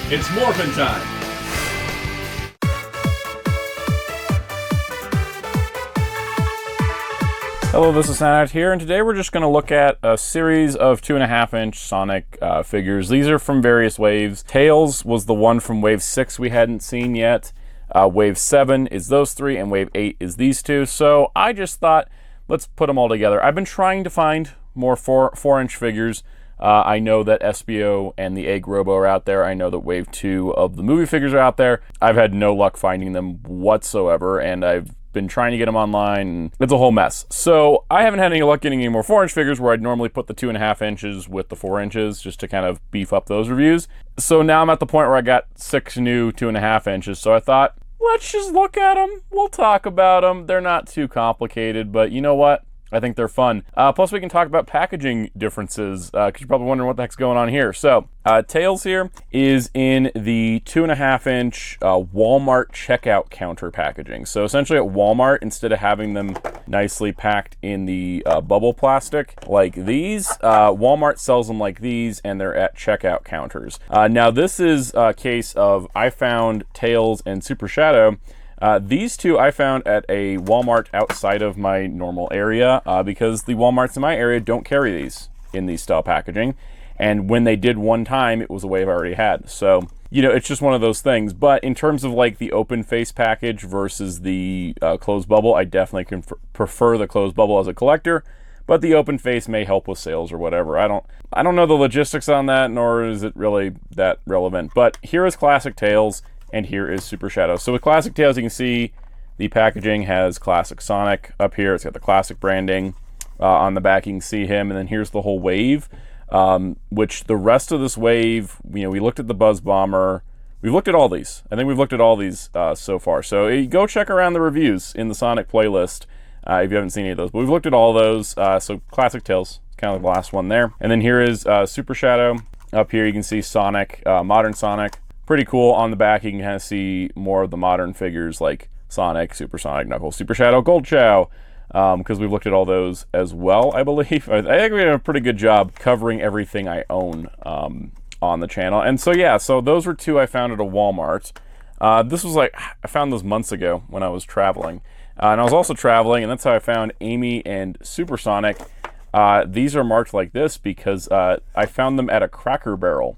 It's morphin' time! Hello, this is Soundout here, and today we're just going to look at a series of 2.5-inch Sonic figures. These are from various waves. Tails was the one from Wave 6 we hadn't seen yet. Wave 7 is those three, and Wave 8 is these two. So I just thought, let's put them all together. I've been trying to find more 4-inch figures. I know that SBO and the Egg Robo are out there. I know that Wave 2 of the movie figures are out there. I've had no luck finding them whatsoever, and I've been trying to get them online, and it's a whole mess. So I haven't had any luck getting any more 4-inch figures where I'd normally put the 2.5 inches with the 4 inches just to kind of beef up those reviews. So now I'm at the point where I got 6 new 2.5 inches. So I thought, let's just look at them. We'll talk about them. They're not too complicated, but you know what? I think they're fun. Plus, we can talk about packaging differences, because you're probably wondering what the heck's going on here. So, Tails here is in the 2.5-inch Walmart checkout counter packaging. So, essentially at Walmart, instead of having them nicely packed in the bubble plastic like these, Walmart sells them like these, and they're at checkout counters. Now, this is a case of I found Tails and Super Shadow. These two I found at a Walmart outside of my normal area because the Walmarts in my area don't carry these in these style packaging. And when they did one time, it was a wave I already had. So, you know, it's just one of those things. But in terms of like the open face package versus the closed bubble, I definitely can prefer the closed bubble as a collector. But the open face may help with sales or whatever. I don't know the logistics on that, nor is it really that relevant. But here is Classic Tails. And here is Super Shadow. So with Classic Tails, you can see the packaging has Classic Sonic up here. It's got the Classic branding. On the back, you can see him. And then here's the whole wave, which the rest of this wave, you know, we looked at the Buzz Bomber. We've looked at all these. I think we've looked at all these so far. So go check around the reviews in the Sonic playlist if you haven't seen any of those. But we've looked at all those. So Classic Tails, kind of the last one there. And then here is Super Shadow. Up here, you can see Sonic, Modern Sonic. Pretty cool. On the back, you can kind of see more of the modern figures like Sonic, Super Sonic, Knuckles, Super Shadow, Gold Chow, because we've looked at all those as well, I believe. I think we did a pretty good job covering everything I own on the channel. And so, yeah, so those were two I found at a Walmart. This was like, I found those months ago when I was traveling. And I was also traveling, and that's how I found Amy and Super Sonic. These are marked like this because I found them at a Cracker Barrel.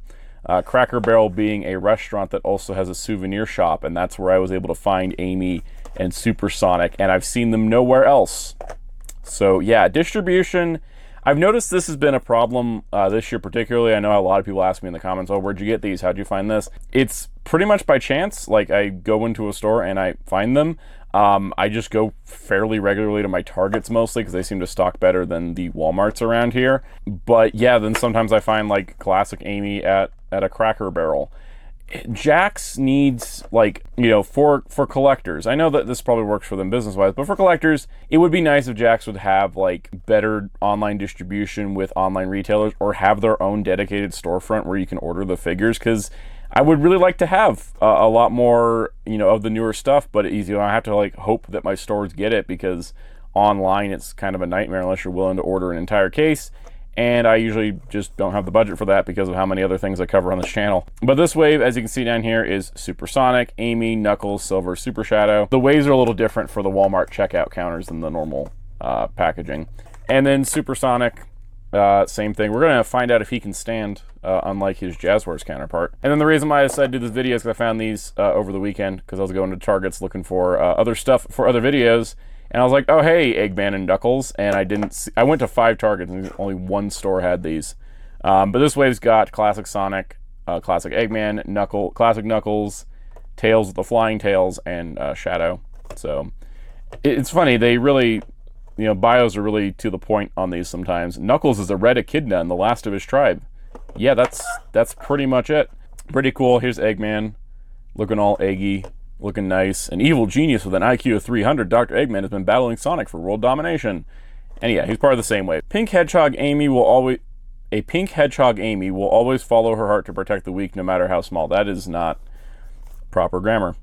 Cracker Barrel being a restaurant that also has a souvenir shop, and that's where I was able to find Amy and Super Sonic, and I've seen them nowhere else. So yeah, distribution, I've noticed this has been a problem this year particularly. I know a lot of people ask me in the comments, oh, where'd you get these? How'd you find this? It's pretty much by chance. Like, I go into a store and I find them. I just go fairly regularly to my Targets mostly because they seem to stock better than the Walmarts around here. But yeah, then sometimes I find like Classic Amy at a Cracker Barrel. Jakks needs, like, you know, for collectors. I know that this probably works for them business-wise, but for collectors, it would be nice if Jakks would have like better online distribution with online retailers, or have their own dedicated storefront where you can order the figures, because I would really like to have a lot more, you know, of the newer stuff, but you know, I have to like hope that my stores get it, because online it's kind of a nightmare unless you're willing to order an entire case. And I usually just don't have the budget for that because of how many other things I cover on this channel. But this wave, as you can see down here, is Super Sonic, Amy, Knuckles, Silver, Super Shadow. The waves are a little different for the Walmart checkout counters than the normal packaging. And then Super Sonic, same thing. We're going to find out if he can stand, unlike his Jazzwares counterpart. And then the reason why I decided to do this video is because I found these over the weekend, because I was going to Targets looking for other stuff for other videos. And I was like, oh, hey, Eggman and Knuckles. And I went to 5 Targets, and only one store had these. But this wave's got Classic Sonic, Classic Eggman, Classic Knuckles, Tails with the flying tails, and Shadow. So it's funny, they really, you know, bios are really to the point on these sometimes. Knuckles is a red echidna and the last of his tribe. Yeah, that's pretty much it. Pretty cool. Here's Eggman, looking all eggy. Looking nice. An evil genius with an IQ of 300, Dr. Eggman has been battling Sonic for world domination. And yeah, he's part of the same wave. Pink Hedgehog Amy will always follow her heart to protect the weak, no matter how small. That is not proper grammar.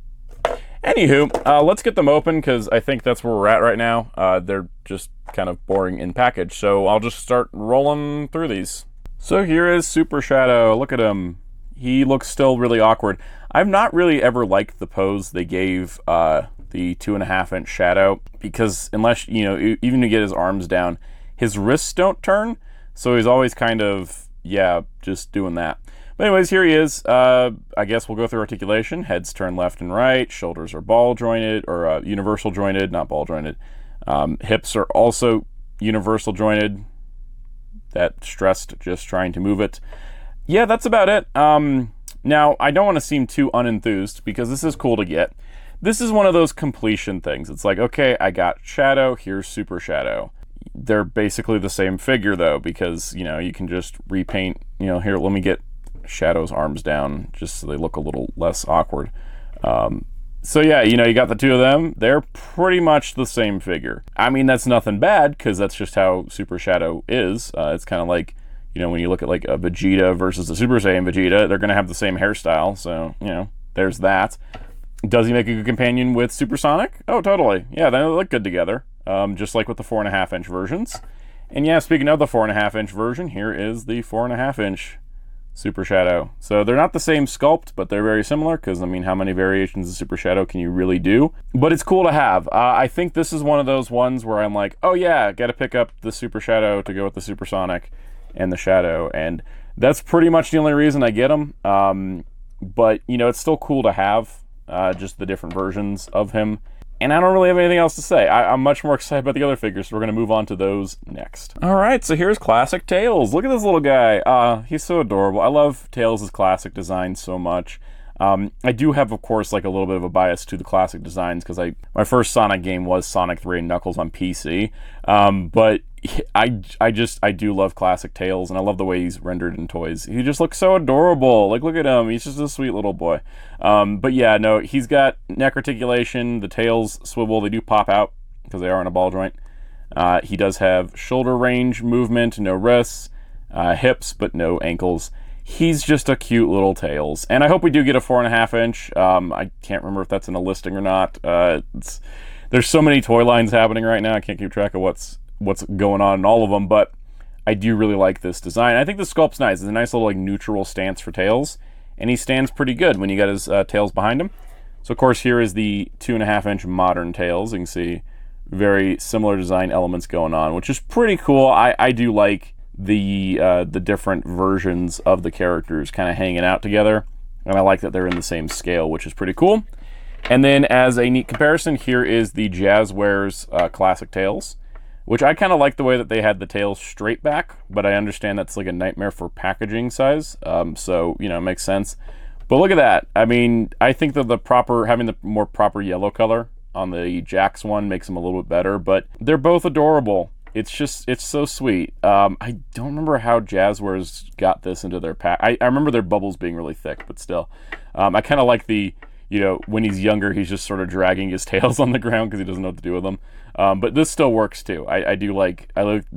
Anywho, let's get them open, because I think that's where we're at right now. They're just kind of boring in package, so I'll just start rolling through these. So here is Super Shadow. Look at him. he looks still really awkward. I've not really ever liked the pose they gave the 2.5-inch Shadow, because unless, you know, even to get his arms down, his wrists don't turn, so he's always kind of, yeah, just doing that. But anyways, here he is. I guess we'll go through articulation. Heads turn left and right. Shoulders are ball jointed, or universal jointed, not ball jointed. Hips are also universal jointed. That stressed just trying to move it. Yeah, that's about it. Now, I don't want to seem too unenthused, because this is cool to get. This is one of those completion things. It's like, okay, I got Shadow, here's Super Shadow. They're basically the same figure, though, because, you know, you can just repaint, you know, here, let me get Shadow's arms down, just so they look a little less awkward. So yeah, you know, you got the two of them. They're pretty much the same figure. I mean, that's nothing bad, because that's just how Super Shadow is. It's kind of like, you know, when you look at like a Vegeta versus a Super Saiyan Vegeta, they're going to have the same hairstyle. So, you know, there's that. Does he make a good companion with Supersonic? Oh, totally. Yeah, they look good together. Just like with the 4.5-inch versions. And yeah, speaking of the 4.5-inch version, here is the 4.5-inch Super Shadow. So they're not the same sculpt, but they're very similar, because, I mean, how many variations of Super Shadow can you really do? But it's cool to have. I think this is one of those ones where I'm like, oh yeah, got to pick up the Super Shadow to go with the Supersonic and the Shadow, and that's pretty much the only reason I get them. But, you know, it's still cool to have just the different versions of him. And I don't really have anything else to say. I'm much more excited about the other figures, so we're going to move on to those next. All right, so here's classic Tails. Look at this little guy. He's so adorable. I love Tails' classic design so much. I do have, of course, like a little bit of a bias to the classic designs, because my first Sonic game was Sonic 3 and Knuckles on PC. But I do love classic Tails, and I love the way he's rendered in toys. He just looks so adorable. Like, look at him. He's just a sweet little boy. But yeah, no, he's got neck articulation. The tails swivel. They do pop out because they are in a ball joint. He does have shoulder range movement, no wrists, hips, but no ankles. He's just a cute little Tails. And I hope we do get a 4.5-inch. I can't remember if that's in a listing or not. There's so many toy lines happening right now. I can't keep track of what's going on in all of them, but I do really like this design. I think the sculpt's nice. It's a nice little like neutral stance for Tails, and he stands pretty good when you got his tails behind him. So of course here is the 2.5-inch modern Tails. You can see very similar design elements going on, which is pretty cool. I do like the different versions of the characters kind of hanging out together, and I like that they're in the same scale, which is pretty cool. And then as a neat comparison, here is the Jazzwares classic Tails, which I kind of like the way that they had the tails straight back, but I understand that's like a nightmare for packaging size, so, you know, it makes sense. But look at that. I mean, I think that having the more proper yellow color on the Jakks one makes them a little bit better, but they're both adorable. It's so sweet. I don't remember how Jazzwares got this into their pack. I remember their bubbles being really thick, but still. I kind of like the, you know, when he's younger, he's just sort of dragging his tails on the ground because he doesn't know what to do with them. But this still works too. I like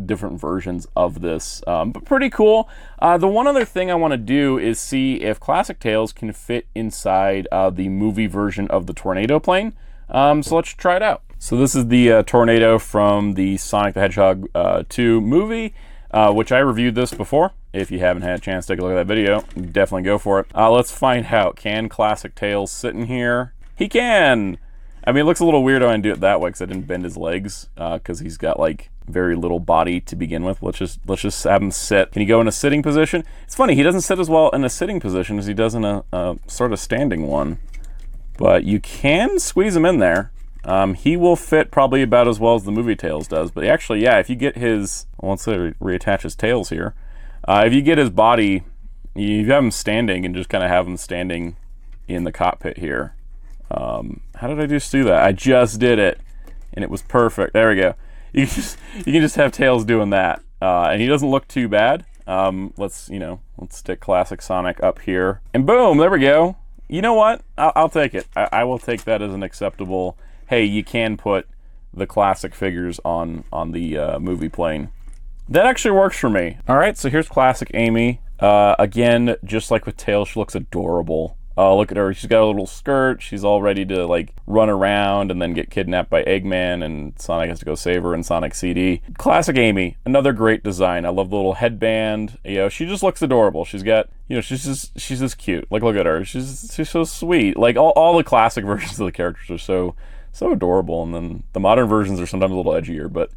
different versions of this, but pretty cool. The one other thing I want to do is see if classic Tails can fit inside the movie version of the Tornado plane. So let's try it out. So this is the Tornado from the Sonic the Hedgehog 2 movie, which I reviewed this before. If you haven't had a chance to take a look at that video, definitely go for it. Let's find out. Can classic Tails sit in here? He can! I mean, it looks a little weird when I do it that way because I didn't bend his legs because he's got like very little body to begin with. Let's just have him sit. Can he go in a sitting position? It's funny, he doesn't sit as well in a sitting position as he does in a sort of standing one. But you can squeeze him in there. He will fit probably about as well as the movie Tails does. But actually, yeah, if you get his, well, let's say reattach his tails here. If you get his body, you have him standing and just kind of have him standing in the cockpit here. How did I just do that? I just did it, and it was perfect. There we go. You can just have Tails doing that, and he doesn't look too bad. Let's stick classic Sonic up here, and boom, there we go. You know what? I'll take it. I will take that as an acceptable. Hey, you can put the classic figures on the movie plane. That actually works for me. All right, so here's classic Amy. Again, just like with Tails, she looks adorable. Look at her. She's got a little skirt. She's all ready to like run around and then get kidnapped by Eggman, and Sonic has to go save her in Sonic CD. Classic Amy, another great design. I love the little headband. You know, she just looks adorable. She's got, you know, she's just cute. Like, look at her. She's so sweet. Like all the classic versions of the characters are so adorable, and then the modern versions are sometimes a little edgier. But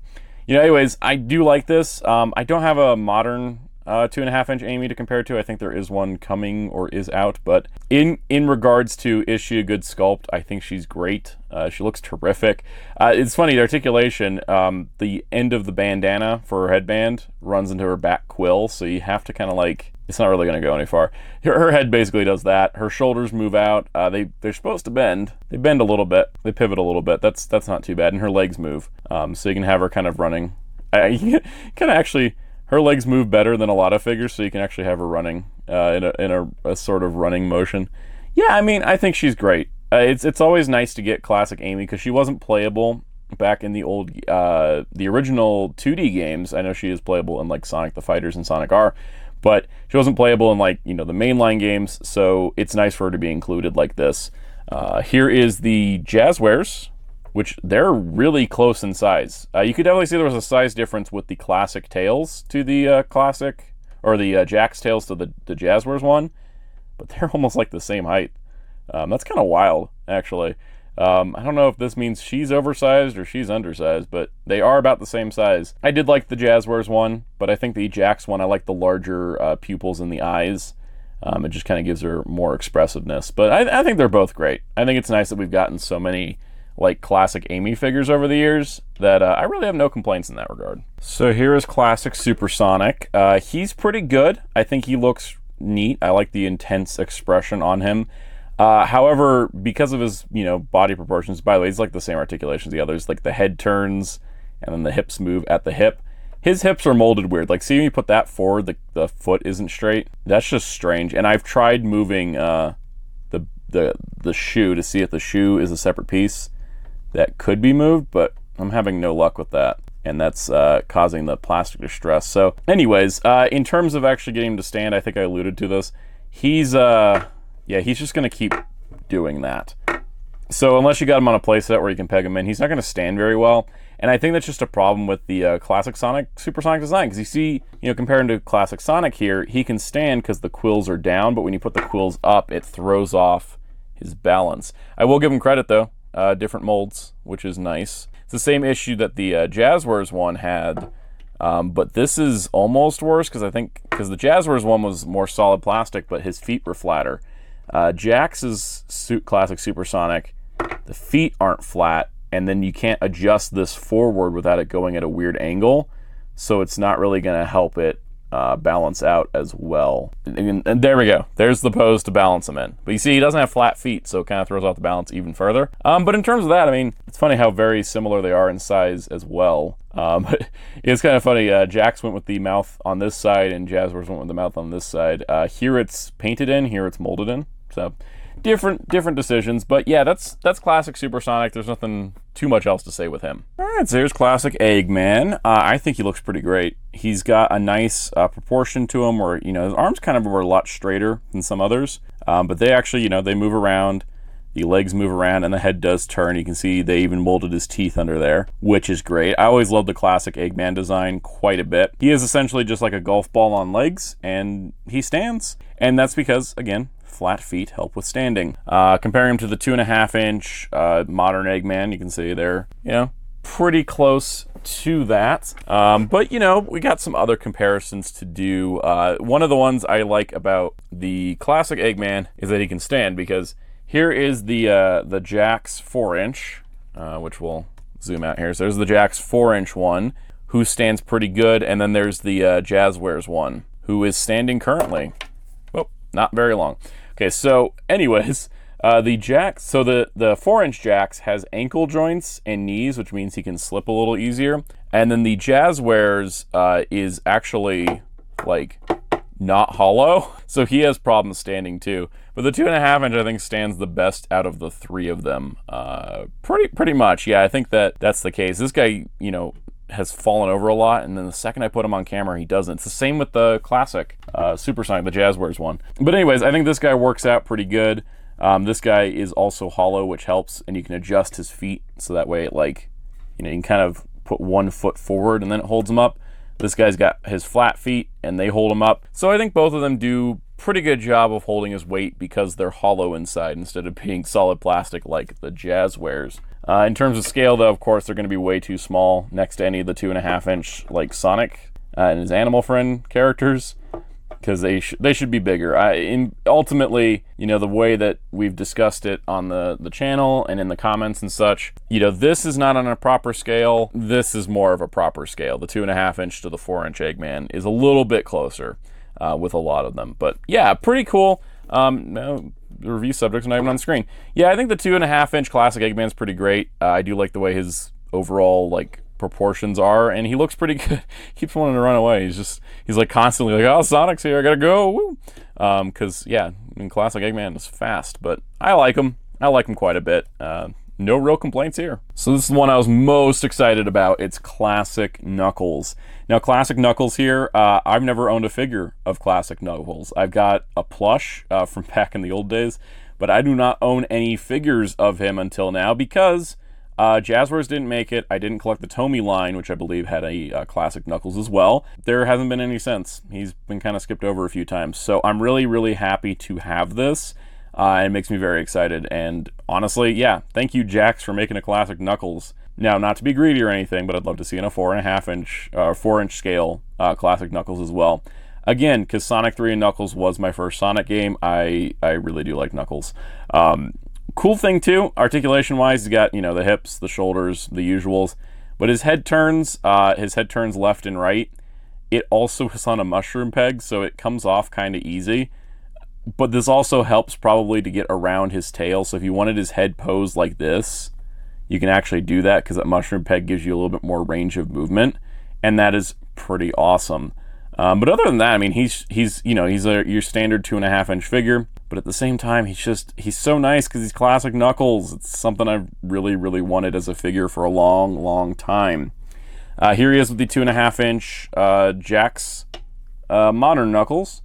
you know, anyways, I do like this. I don't have a modern 2.5-inch Amy to compare to. I think there is one coming or is out, but in regards to is she a good sculpt, I think she's great. She looks terrific. It's funny, the articulation, the end of the bandana for her headband runs into her back quill, so you have to kind of like, it's not really going to go any far. Her head basically does that. Her shoulders move out. They're supposed to bend. They bend a little bit. They pivot a little bit. That's not too bad. And her legs move. So you can have her kind of running. You kind of actually, her legs move better than a lot of figures, so you can actually have her running in a sort of running motion. Yeah, I mean, I think she's great. It's always nice to get classic Amy because she wasn't playable back in the old, the original 2D games. I know she is playable in like Sonic the Fighters and Sonic R, but she wasn't playable in like, you know, the mainline games, so it's nice for her to be included like this. Here is the Jazzwares, which they're really close in size. You could definitely see there was a size difference with the classic tails to the classic, or the Jakks tails to the Jazzwares one, but they're almost like the same height. That's kind of wild, actually. I don't know if this means she's oversized or she's undersized, but they are about the same size. I did like the Jazzwares one, but I think the Jakks one, I like the larger pupils in the eyes. It just kind of gives her more expressiveness. But I think they're both great. I think it's nice that we've gotten so many like classic Amy figures over the years that I really have no complaints in that regard. So here is classic Supersonic. He's pretty good. I think he looks neat. I like the intense expression on him. However, because of his, you know, body proportions, by the way, he's like the same articulation as the others. Like the head turns and then the hips move at the hip. His hips are molded weird. Like, see when you put that forward, the foot isn't straight. That's just strange. And I've tried moving the shoe to see if the shoe is a separate piece that could be moved, but I'm having no luck with that. And that's causing the plastic to stress. So anyways, in terms of actually getting him to stand, I think I alluded to this. He's just going to keep doing that. So unless you got him on a playset where you can peg him in, he's not going to stand very well. And I think that's just a problem with the classic Sonic, Supersonic design. Because you see, you know, comparing to classic Sonic here, he can stand because the quills are down, but when you put the quills up, it throws off his balance. I will give him credit though, different molds, which is nice. It's the same issue that the Jazzwares one had, but this is almost worse because the Jazzwares one was more solid plastic, but his feet were flatter. Jakks' classic Supersonic, the feet aren't flat, and then you can't adjust this forward without it going at a weird angle, so it's not really going to help it balance out as well. And there we go. There's the pose to balance him in. But you see, he doesn't have flat feet, so it kind of throws off the balance even further. But in terms of that, I mean, it's funny how very similar they are in size as well. It's kind of funny. Jakks went with the mouth on this side, and Jazzwares went with the mouth on this side. Here it's painted in, here it's molded in. So different decisions, but yeah, that's classic Supersonic. There's nothing too much else to say with him. All right, so here's classic Eggman. I think he looks pretty great. He's got a nice proportion to him where, you know, his arms kind of are a lot straighter than some others, but they actually, you know, they move around, the legs move around, and the head does turn. You can see they even molded his teeth under there, which is great. I always loved the classic Eggman design quite a bit. He is essentially just like a golf ball on legs, and he stands, and that's because, again, flat feet help with standing. Comparing him to the 2.5-inch modern Eggman, you can see they're, you know, pretty close to that. But, you know, we got some other comparisons to do. One of the ones I like about the classic Eggman is that he can stand, because here is the Jakks 4-inch, which we'll zoom out here. So there's the Jakks 4-inch one, who stands pretty good, and then there's the Jazzwares one, who is standing currently. Oh, not very long. Okay, so anyways, the Jakks, so the 4-inch Jakks has ankle joints and knees, which means he can slip a little easier. And then the Jazzwares is actually like not hollow, so he has problems standing too. But the 2.5-inch I think stands the best out of the three of them. Pretty much, yeah. I think that's the case. This guy, you know, has fallen over a lot, and then the second I put him on camera, he doesn't. It's the same with the classic Supersonic, the Jazzwares one. But anyways, I think this guy works out pretty good. This guy is also hollow, which helps, and you can adjust his feet so that way it, like, you know, you can kind of put one foot forward and then it holds him up. This guy's got his flat feet and they hold him up. So I think both of them do pretty good job of holding his weight because they're hollow inside instead of being solid plastic like the Jazzwares. In terms of scale, though, of course, they're going to be way too small next to any of the 2.5-inch like Sonic and his Animal Friend characters, because they should be bigger. Ultimately, you know, the way that we've discussed it on the channel and in the comments and such, you know, this is not on a proper scale. This is more of a proper scale. The 2.5-inch to the 4-inch Eggman is a little bit closer with a lot of them. But yeah, pretty cool. No, the review subject's not even on the screen. Yeah, I think the 2.5-inch classic Eggman's pretty great. I do like the way his overall, like, proportions are, and he looks pretty good. Keeps wanting to run away. He's like constantly like, oh, Sonic's here, I gotta go. Woo. Because yeah, I mean, classic Eggman is fast, but I like him quite a bit. No real complaints here. So this is the one I was most excited about. It's Classic Knuckles. Now, Classic Knuckles here, I've never owned a figure of Classic Knuckles. I've got a plush from back in the old days, but I do not own any figures of him until now because Jazzwares didn't make it. I didn't collect the Tomy line, which I believe had a Classic Knuckles as well. There hasn't been any since. He's been kind of skipped over a few times. So I'm really, really happy to have this. It makes me very excited. And honestly, yeah, thank you, Jakks, for making a Classic Knuckles. Now, not to be greedy or anything, but I'd love to see in a 4.5-inch, 4-inch scale Classic Knuckles as well. Again, because Sonic 3 and Knuckles was my first Sonic game, I really do like Knuckles. Cool thing too, articulation-wise, he's got, you know, the hips, the shoulders, the usuals, but his head turns left and right. It also is on a mushroom peg, so it comes off kind of easy. But this also helps probably to get around his tail. So if you wanted his head posed like this, you can actually do that because that mushroom peg gives you a little bit more range of movement, and that is pretty awesome. But other than that, I mean, he's your standard 2.5-inch figure, but at the same time, he's so nice because he's Classic Knuckles. It's something I've really, really wanted as a figure for a long, long time. Here he is with the 2.5-inch Jakks modern Knuckles.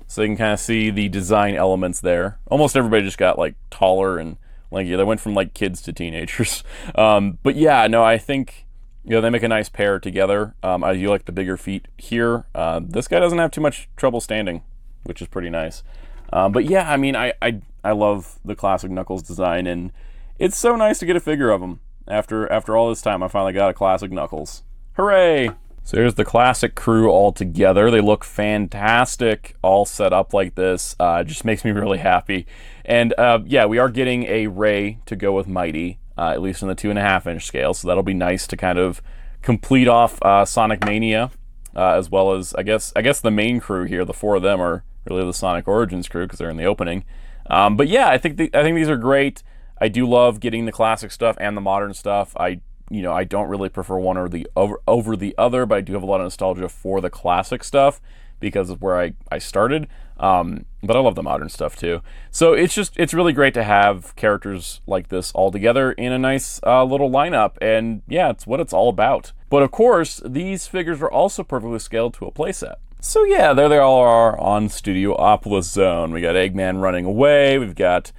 So you can kind of see the design elements there. Almost everybody just got like taller and like, yeah, they went from like kids to teenagers. But yeah, no, I think, you know, they make a nice pair together. I do like the bigger feet here. This guy doesn't have too much trouble standing, which is pretty nice. But yeah, I mean, I love the Classic Knuckles design, and it's so nice to get a figure of him. After all this time, I finally got a Classic Knuckles. Hooray! So here's the Classic crew all together. They look fantastic, all set up like this. It just makes me really happy. And yeah, we are getting a Ray to go with Mighty, at least in the 2.5-inch scale. So that'll be nice to kind of complete off Sonic Mania, as well as I guess the main crew here. The 4 of them are really the Sonic Origins crew because they're in the opening. But yeah, I think these are great. I do love getting the classic stuff and the modern stuff. I don't really prefer one or the over the other, but I do have a lot of nostalgia for the classic stuff because of where I started. But I love the modern stuff too. So it's really great to have characters like this all together in a nice little lineup. And yeah, it's what it's all about. But of course, these figures are also perfectly scaled to a playset. So yeah, there they all are on Studiopolis Zone. We got Eggman running away. We've got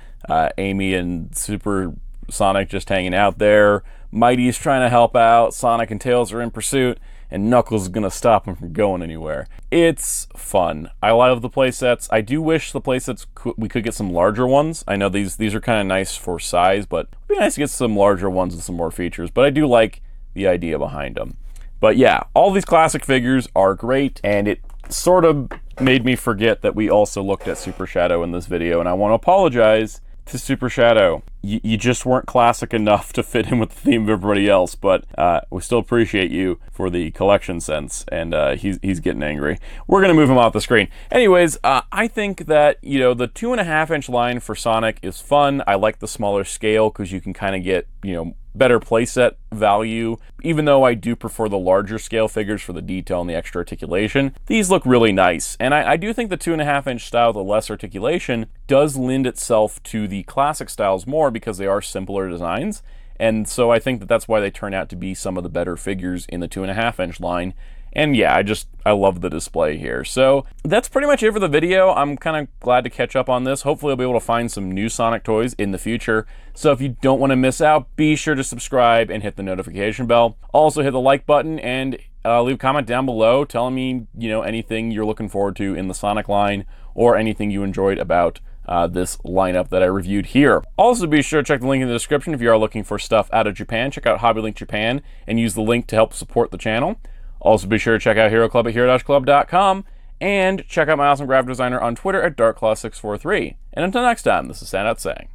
Amy and Super Sonic just hanging out there. Mighty's trying to help out. Sonic and Tails are in pursuit, and Knuckles is gonna stop him from going anywhere. It's fun. I love the playsets. I do wish the playsets we could get some larger ones. I know these are kind of nice for size, but it'd be nice to get some larger ones with some more features. But I do like the idea behind them. But yeah, all these classic figures are great, and it sort of made me forget that we also looked at Super Shadow in this video, and I want to apologize to Super Shadow. You just weren't classic enough to fit in with the theme of everybody else, but we still appreciate you for the collection sense, and he's getting angry. We're gonna move him off the screen. Anyways, I think that, you know, the 2.5-inch line for Sonic is fun. I like the smaller scale because you can kind of get, you know, better playset value. Even though I do prefer the larger scale figures for the detail and the extra articulation, these look really nice. And I do think the 2.5-inch style, the less articulation, does lend itself to the classic styles more because they are simpler designs. And so I think that that's why they turn out to be some of the better figures in the 2.5-inch line. And yeah, I love the display here. So that's pretty much it for the video. I'm kind of glad to catch up on this. Hopefully I'll be able to find some new Sonic toys in the future. So if you don't want to miss out, be sure to subscribe and hit the notification bell. Also hit the like button and leave a comment down below telling me, anything you're looking forward to in the Sonic line or anything you enjoyed about this lineup that I reviewed here. Also be sure to check the link in the description if you are looking for stuff out of Japan. Check out HobbyLink Japan and use the link to help support the channel. Also be sure to check out Hero Club at hero-club.com and check out my awesome graphic designer on Twitter at darkclaw643. And until next time, this is Soundout saying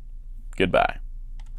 goodbye.